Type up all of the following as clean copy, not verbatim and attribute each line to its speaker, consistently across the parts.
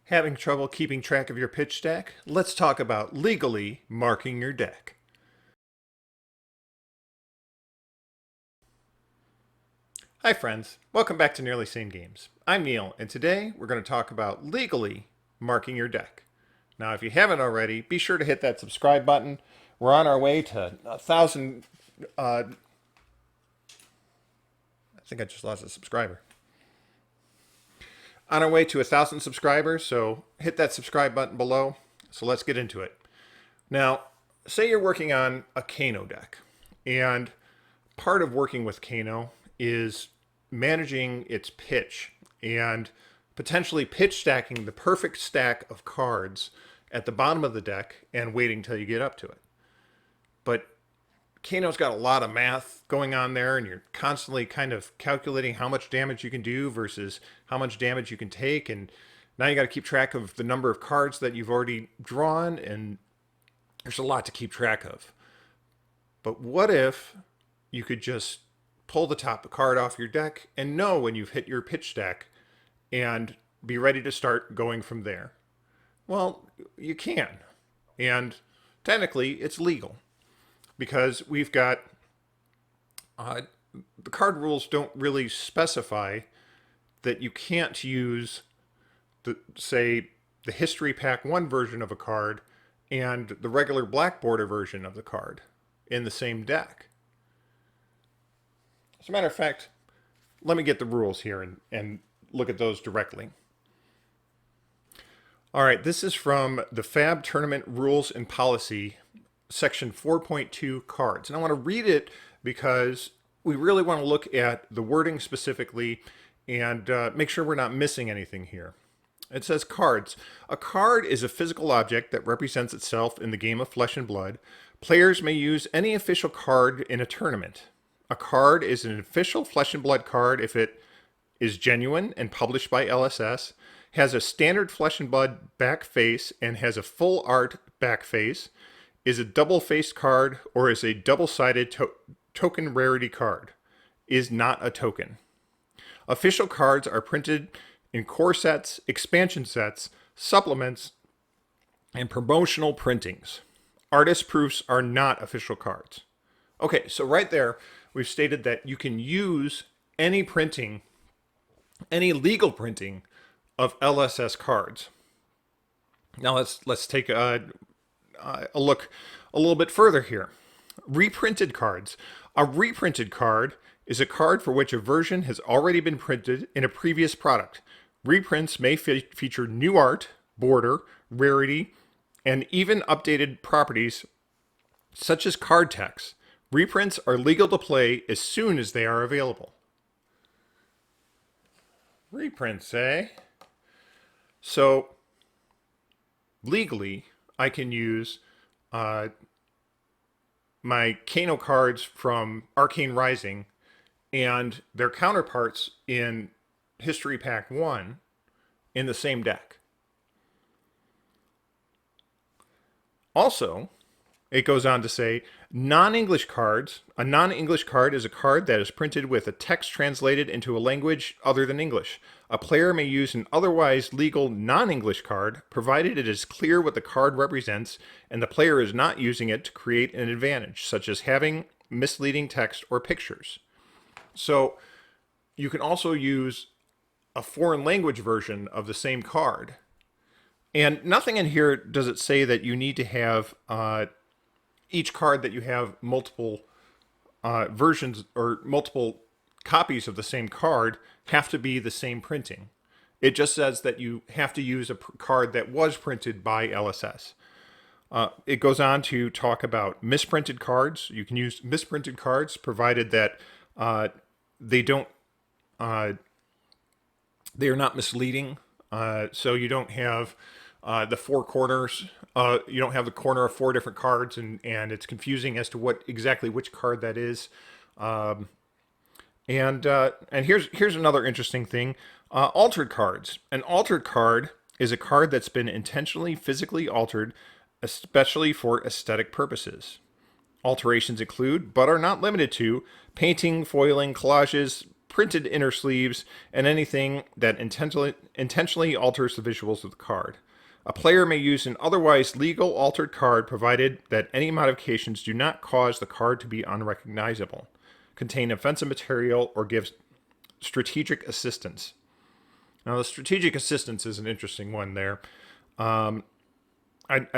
Speaker 1: Having trouble keeping track of your pitch stack? Let's talk about legally marking your deck. Hi friends, welcome back to Nearly Sane Games. I'm Neil, and today we're going to talk about legally marking your deck. Now, if you haven't already, be sure to hit that subscribe button. We're on our way to 1,000. I think I just lost a subscriber. On our way to 1,000 subscribers, so hit that subscribe button below. So let's get into it. Now, say you're working on a Kano deck, and part of working with Kano is managing its pitch and potentially pitch stacking the perfect stack of cards at the bottom of the deck and waiting till you get up to it. But Kano's got a lot of math going on there, and you're constantly kind of calculating how much damage you can do versus how much damage you can take, and now you got to keep track of the number of cards that you've already drawn, and there's a lot to keep track of. But what if you could just pull the top card off your deck and know when you've hit your pitch stack and be ready to start going from there? Well, you can. And technically, it's legal because we've got the card rules don't really specify that you can't use say the history pack 1 version of a card and the regular black border version of the card in the same deck. As a matter of fact, let me get the rules here and look at those directly. All right, this is from the Fab Tournament Rules and Policy, section 4.2 cards. And I want to read it because we really want to look at the wording specifically and make sure we're not missing anything here. It says cards. A card is a physical object that represents itself in the game of Flesh and Blood. Players may use any official card in a tournament. A card is an official Flesh and Blood card if it is genuine and published by LSS, has a standard Flesh and Blood back face and has a full art back face, is a double-faced card, or is a double-sided token rarity card, is not a token. Official cards are printed in core sets, expansion sets, supplements, and promotional printings. Artist proofs are not official cards. Okay, so right there, we've stated that you can use any printing, any legal printing of LSS cards. Now let's take a look a little bit further here. Reprinted cards. A reprinted card is a card for which a version has already been printed in a previous product. Reprints may feature new art, border, rarity, and even updated properties such as card text. Reprints are legal to play as soon as they are available. Reprints, eh? So, legally, I can use my Kano cards from Arcane Rising and their counterparts in History Pack 1 in the same deck. Also, it goes on to say, non-English cards. A non-English card is a card that is printed with a text translated into a language other than English. A player may use an otherwise legal non-English card, provided it is clear what the card represents and the player is not using it to create an advantage, such as having misleading text or pictures. So you can also use a foreign language version of the same card. And nothing in here does it say that you need to have each card that you have multiple versions or multiple copies of the same card have to be the same printing. It just says that you have to use a card that was printed by LSS. It goes on to talk about misprinted cards. You can use misprinted cards provided that they don't they are not misleading. So you don't have the four corners. You don't have the corner of 4 different cards, and it's confusing as to what exactly which card that is. And here's another interesting thing: altered cards. An altered card is a card that's been intentionally physically altered, especially for aesthetic purposes. Alterations include, but are not limited to, painting, foiling, collages, printed inner sleeves, and anything that intentionally alters the visuals of the card. A player may use an otherwise legal altered card provided that any modifications do not cause the card to be unrecognizable, contain offensive material, or give strategic assistance. Now, the strategic assistance is an interesting one there. I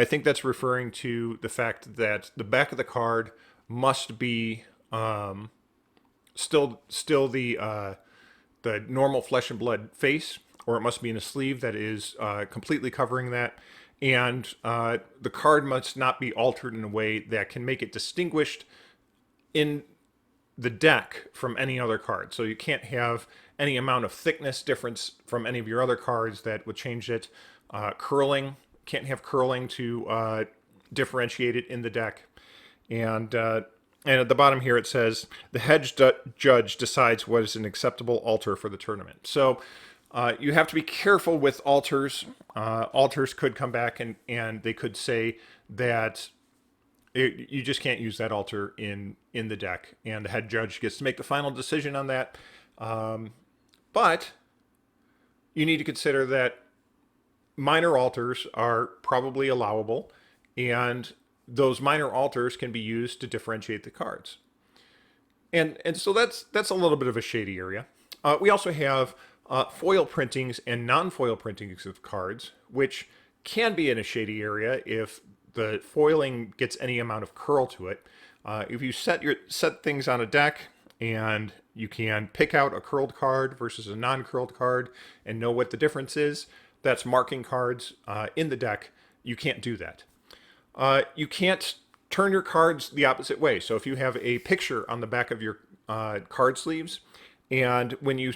Speaker 1: think that's referring to the fact that the back of the card must be still the normal flesh and blood face, or it must be in a sleeve that is completely covering that. And the card must not be altered in a way that can make it distinguished in the deck from any other card. So you can't have any amount of thickness difference from any of your other cards that would change it. Curling, can't have curling to differentiate it in the deck. And at the bottom here it says, the head judge decides what is an acceptable alter for the tournament. So you have to be careful with alters. Alters could come back and they could say that you just can't use that alter in the deck. And the head judge gets to make the final decision on that. But you need to consider that minor alters are probably allowable, and those minor alters can be used to differentiate the cards. And so that's a little bit of a shady area. We also have foil printings and non-foil printings of cards, which can be in a shady area if the foiling gets any amount of curl to it. If you set things on a deck and you can pick out a curled card versus a non-curled card and know what the difference is, that's marking cards in the deck. You can't do that. You can't turn your cards the opposite way. So if you have a picture on the back of your card sleeves, and when you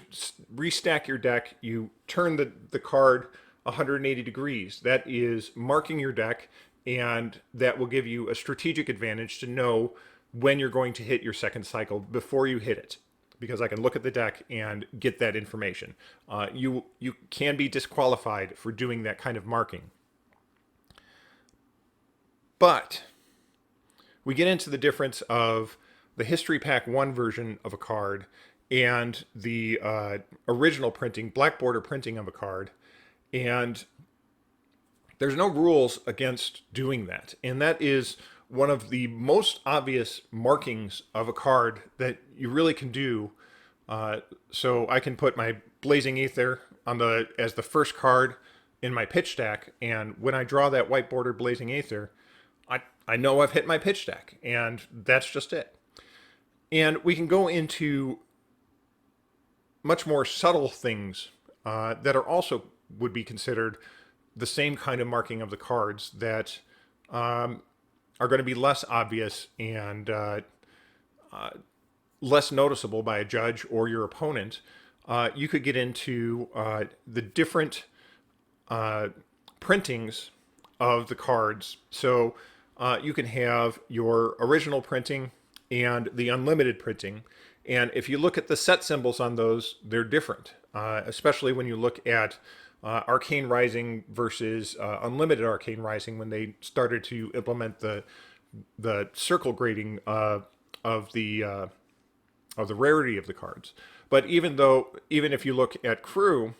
Speaker 1: restack your deck, you turn the card 180 degrees. That is marking your deck, and that will give you a strategic advantage to know when you're going to hit your second cycle before you hit it, because I can look at the deck and get that information. You can be disqualified for doing that kind of marking. But we get into the difference of the History Pack 1 version of a card and the original printing, black border printing of a card. And there's no rules against doing that. And that is one of the most obvious markings of a card that you really can do. So I can put my Blazing Aether as the first card in my pitch stack, and when I draw that white border Blazing Aether, I know I've hit my pitch stack, and that's just it. And we can go into much more subtle things that are also would be considered the same kind of marking of the cards that are going to be less obvious and less noticeable by a judge or your opponent. You could get into the different printings of the cards. So you can have your original printing and the unlimited printing. And if you look at the set symbols on those, they're different, especially when you look at Arcane Rising versus Unlimited Arcane Rising, when they started to implement the circle grading of the rarity of the cards. But even if you look at Crew,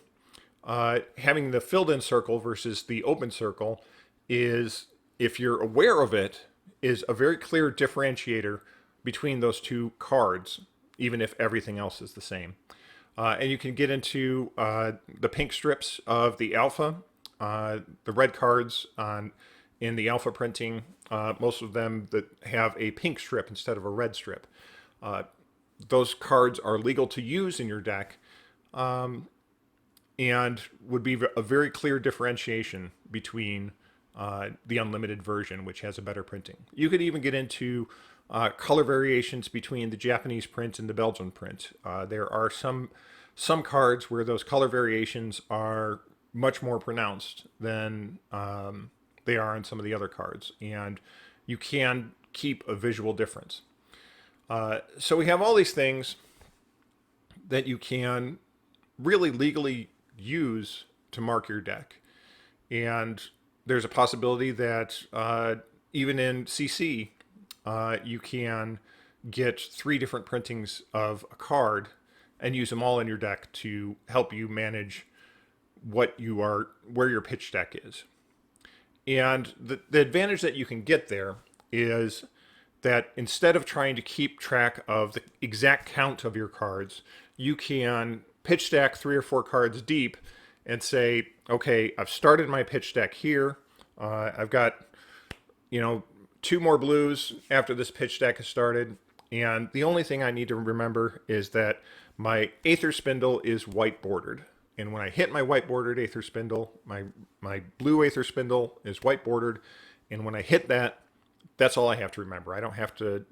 Speaker 1: having the filled in circle versus the open circle is, if you're aware of it, is a very clear differentiator between those two cards, even if everything else is the same. And you can get into the pink strips of the alpha, the red cards in the alpha printing, most of them that have a pink strip instead of a red strip. Those cards are legal to use in your deck, and would be a very clear differentiation between the unlimited version, which has a better printing. You could even get into color variations between the Japanese print and the Belgian print. There are some cards where those color variations are much more pronounced than they are in some of the other cards, and you can keep a visual difference. So we have all these things that you can really legally use to mark your deck. And there's a possibility that even in CC, you can get 3 different printings of a card and use them all in your deck to help you manage where your pitch deck is. And the advantage that you can get there is that instead of trying to keep track of the exact count of your cards, you can pitch deck 3 or 4 cards deep and say, okay, I've started my pitch deck here. I've got, 2 more blues after this pitch deck has started. And the only thing I need to remember is that my Aether Spindle is white bordered. And when I hit my white bordered Aether Spindle, my blue Aether Spindle is white bordered. And when I hit that, that's all I have to remember. I don't have to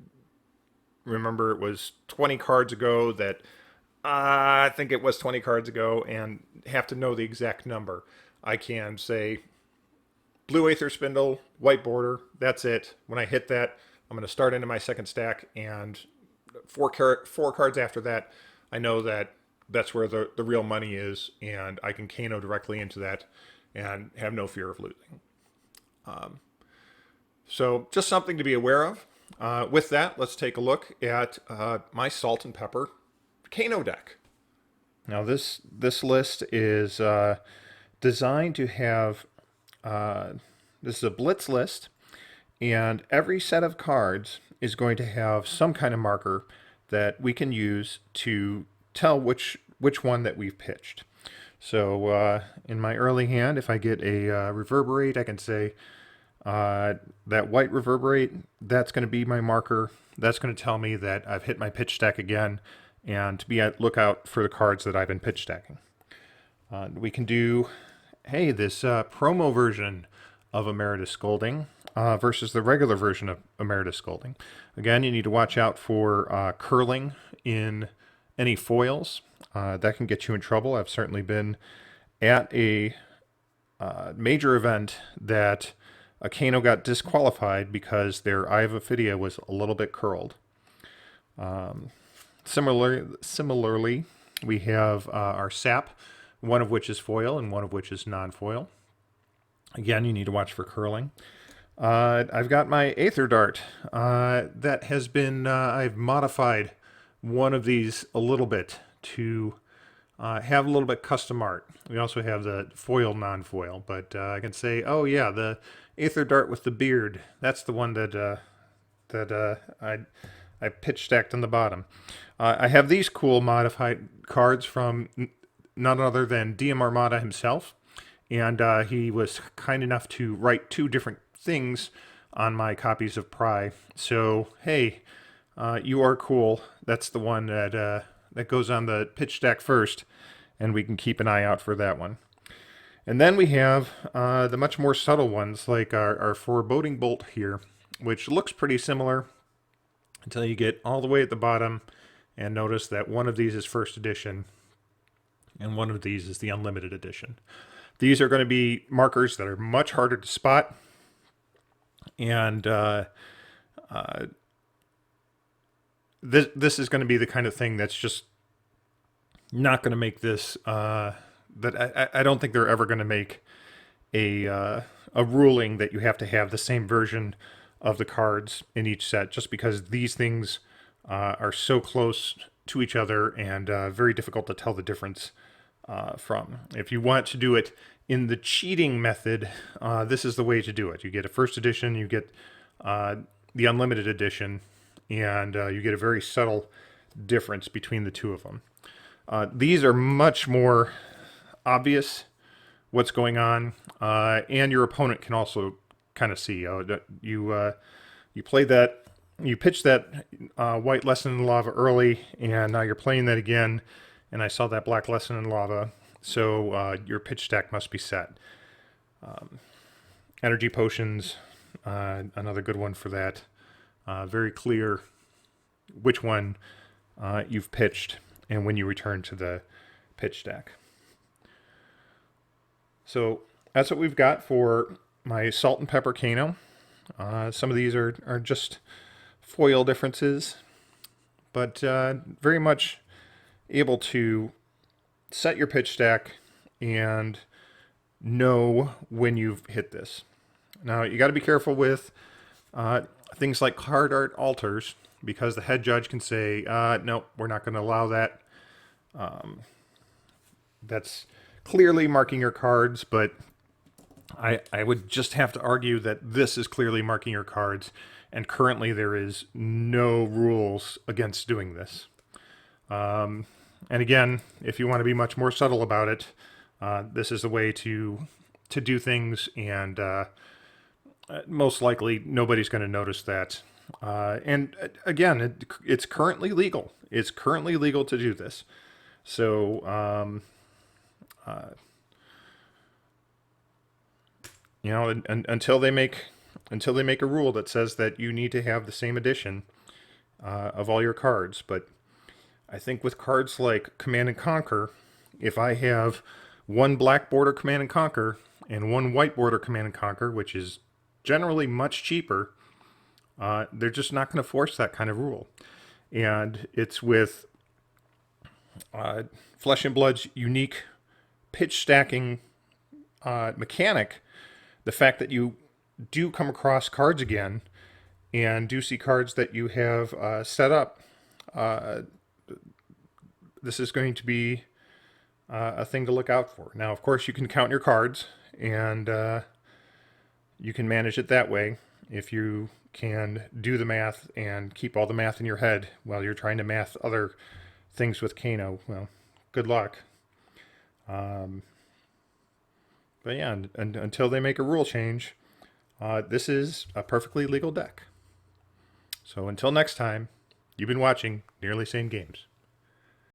Speaker 1: remember it was 20 cards ago that I think it was 20 cards ago and have to know the exact number. I can say blue Aether Spindle, white border, that's it. When I hit that, I'm going to start into my second stack, and 4 cards after that, I know that that's where the real money is, and I can Kano directly into that and have no fear of losing. So just something to be aware of. With that, let's take a look at my Salt and Pepper Kano deck. Now this list is designed to have, this is a blitz list, and every set of cards is going to have some kind of marker that we can use to tell which one that we've pitched. So in my early hand, if I get a Reverberate, I can say that white Reverberate, that's going to be my marker. That's going to tell me that I've hit my pitch stack again, and to be at lookout for the cards that I've been pitch stacking. We can do, hey, this promo version of Emeritus Scolding versus the regular version of Emeritus Scolding. Again, you need to watch out for curling in any foils. That can get you in trouble. I've certainly been at a major event that a Kano got disqualified because their Eye of Ophidia was a little bit curled. Similarly, we have our sap, one of which is foil and one of which is non-foil. Again, you need to watch for curling. I've got my Aether Dart. That has been, I've modified one of these a little bit to have a little bit custom art. We also have the foil, non-foil, but I can say, oh yeah, the Aether Dart with the beard, that's the one that I pitch stacked on the bottom. I have these cool modified cards from none other than DM Armada himself, and he was kind enough to write 2 different things on my copies of Pry. So hey, you are cool. That's the one that goes on the pitch stack first, and we can keep an eye out for that one. And then we have the much more subtle ones, like our Foreboding Bolt here, which looks pretty similar until you get all the way at the bottom and notice that one of these is first edition and one of these is the unlimited edition. These are going to be markers that are much harder to spot, and this is going to be the kind of thing that's just not going to make this, that I don't think they're ever going to make a ruling that you have to have the same version of the cards in each set, just because these things are so close to each other and very difficult to tell the difference from. If you want to do it in the cheating method, this is the way to do it. You get a first edition, you get the unlimited edition, and you get a very subtle difference between the two of them. These are much more obvious what's going on, and your opponent can also kind of see. You play that, you pitch that white Lesson in Lava early, and now you're playing that again, and I saw that black Lesson in Lava, so your pitch stack must be set. Energy Potions, another good one for that. Very clear which one you've pitched and when you return to the pitch stack. So that's what we've got for my Salt and Pepper Kano. Some of these are just foil differences, but very much able to set your pitch stack and know when you've hit this. Now, you got to be careful with things like card art alters, because the head judge can say, no, we're not going to allow that. That's clearly marking your cards, but I would just have to argue that this is clearly marking your cards, and currently there is no rules against doing this. And again, if you want to be much more subtle about it, this is the way to do things, and most likely nobody's going to notice that. And again, it's currently legal. It's currently legal to do this. So, you know, until they make a rule that says that you need to have the same edition of all your cards. But I think with cards like Command and Conquer, if I have one black border Command and Conquer and one white border Command and Conquer, which is generally much cheaper, they're just not going to force that kind of rule. And it's with Flesh and Blood's unique pitch stacking mechanic, the fact that you do come across cards again and do see cards that you have set up, this is going to be a thing to look out for. Now, of course, you can count your cards, and you can manage it that way if you can do the math and keep all the math in your head while you're trying to math other things with Kano. Well, good luck. But yeah, until they make a rule change, this is a perfectly legal deck. So until next time, you've been watching Nearly Sane Games.